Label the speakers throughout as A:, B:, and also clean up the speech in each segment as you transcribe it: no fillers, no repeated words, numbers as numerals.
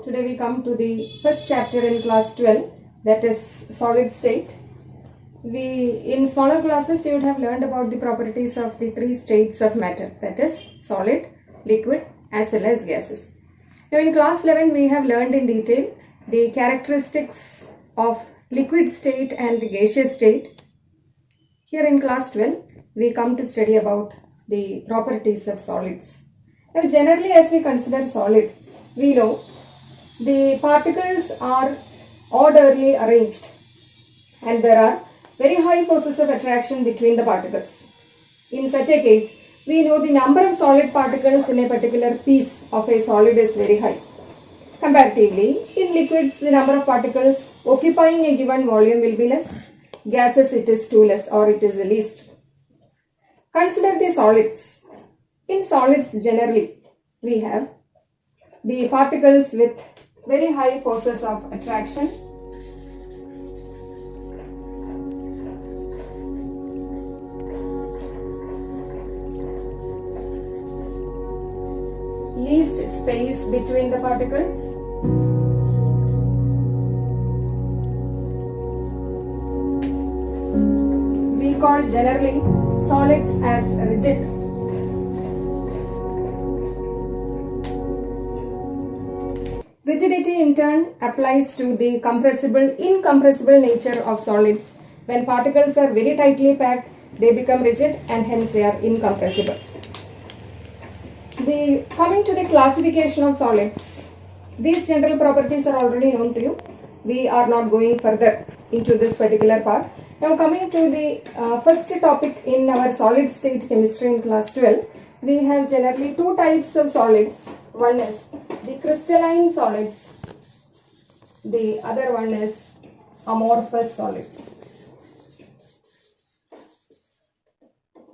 A: Today we come to the first chapter in class 12, that is solid state. In smaller classes you would have learned about the properties of the three states of matter, that is solid, liquid as well as gases. Now in class 11 we have learned in detail the characteristics of liquid state and gaseous state. Here in class 12 we come to study about the properties of solids. Now generally, as we consider solid, we know the particles are orderly arranged and there are very high forces of attraction between the particles. In such a case, we know the number of solid particles in a particular piece of a solid is very high. Comparatively, in liquids, the number of particles occupying a given volume will be less. Gases, it is too less or it is the least. Consider the solids. In solids, generally, we have the particles with very high forces of attraction. Least space between the particles. We call generally solids as rigid. Rigidity in turn applies to the incompressible nature of solids. When particles are very tightly packed, they become rigid and hence they are incompressible. Coming to the classification of solids, these general properties are already known to you. We are not going further into this particular part. Now coming to the first topic in our solid state chemistry in class 12, we have generally two types of solids. One is the crystalline solids, the other one is amorphous solids.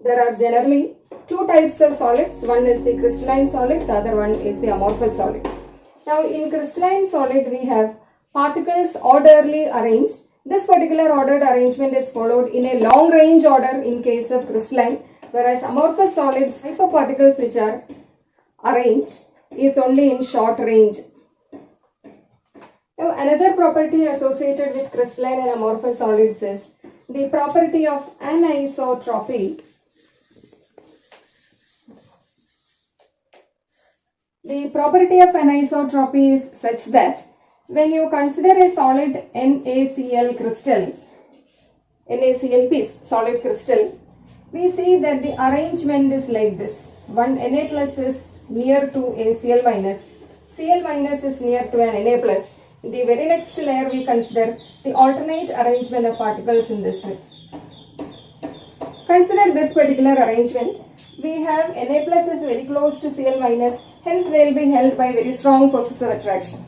A: There are generally two types of solids. One is the crystalline solid, the other one is the amorphous solid. Now in crystalline solid we have particles orderly arranged. This particular ordered arrangement is followed in a long range order in case of crystalline, whereas amorphous solids, type of particles which are arranged, is only in short range. Now another property associated with crystalline and amorphous solids is the property of anisotropy. The property of anisotropy is such that when you consider a solid NaCl crystal, NaCl piece, solid crystal, we see that the arrangement is like this. One Na plus is near to a Cl minus. Cl minus is near to an Na plus. In the very next layer we consider the alternate arrangement of particles in this way. Consider this particular arrangement. We have Na plus is very close to Cl minus, hence they will be held by very strong forces of attraction.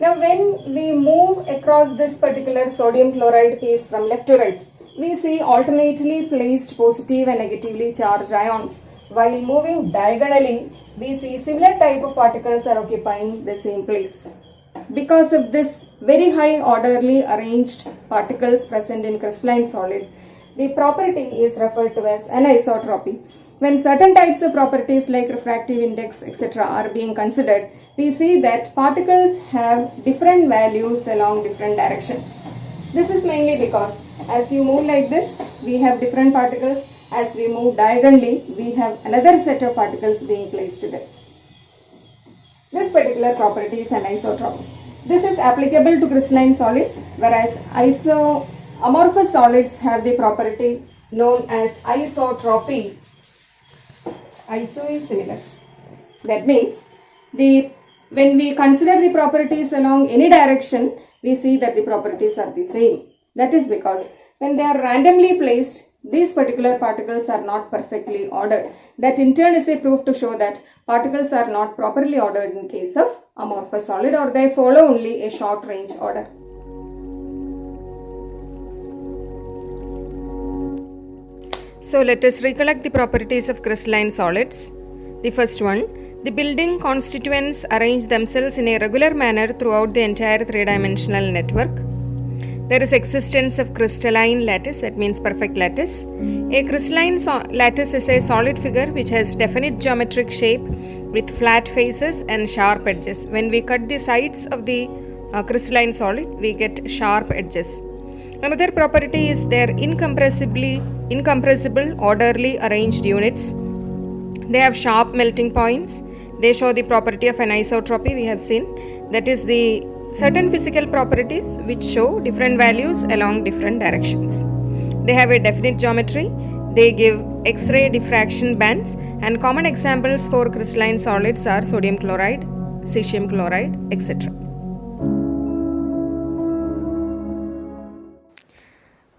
A: Now when we move across this particular sodium chloride piece from left to right, we see alternately placed positive and negatively charged ions. While moving diagonally, we see similar type of particles are occupying the same place. Because of this very high orderly arranged particles present in crystalline solid, the property is referred to as anisotropy. When certain types of properties like refractive index etc. are being considered, we see that particles have different values along different directions. This is mainly because as you move like this, we have different particles. As we move diagonally, we have another set of particles being placed there. This particular property is anisotropy. This is applicable to crystalline solids, whereas amorphous solids have the property known as isotropy. Iso is similar. That means when we consider the properties along any direction, we see that the properties are the same. That is because when they are randomly placed, these particular particles are not perfectly ordered. That in turn is a proof to show that particles are not properly ordered in case of amorphous solid, or they follow only a short range order. So let us recollect the properties of crystalline solids. The first one, the building constituents arrange themselves in a regular manner throughout the entire three-dimensional network.
B: There is existence of crystalline lattice, that means perfect lattice. A crystalline lattice is a solid figure which has definite geometric shape with flat faces and sharp edges. When we cut the sides of the crystalline solid, we get sharp edges. Another property is their incompressible, orderly arranged units. They have sharp melting points. They show the property of anisotropy we have seen. That is the certain physical properties which show different values along different directions. They have a definite geometry. They give X-ray diffraction bands, and common examples for crystalline solids are sodium chloride, cesium chloride, etc.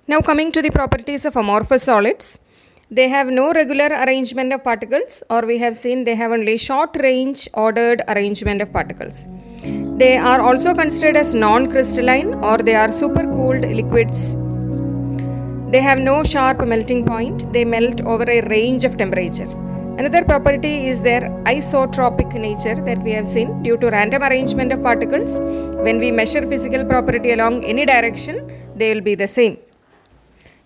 B: Now coming to the properties of amorphous solids. They have no regular arrangement of particles, or we have seen they have only short range ordered arrangement of particles. They are also considered as non-crystalline, or they are supercooled liquids. They have no sharp melting point. They melt over a range of temperature. Another property is their isotropic nature that we have seen due to random arrangement of particles. When we measure physical property along any direction, they will be the same.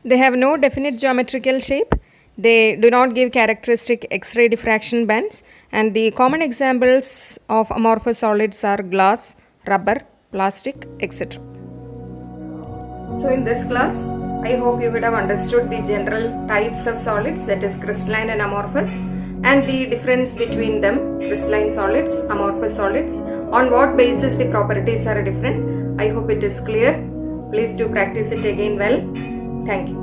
B: They have no definite geometrical shape. They do not give characteristic X-ray diffraction bands, and the common examples of amorphous solids are glass, rubber, plastic, etc. So in this class, I hope you would have understood the general types of solids, that is crystalline and amorphous, and the difference between them, crystalline solids, amorphous solids, on what basis the properties are different. I hope it is clear. Please do practice it again well. Thank you.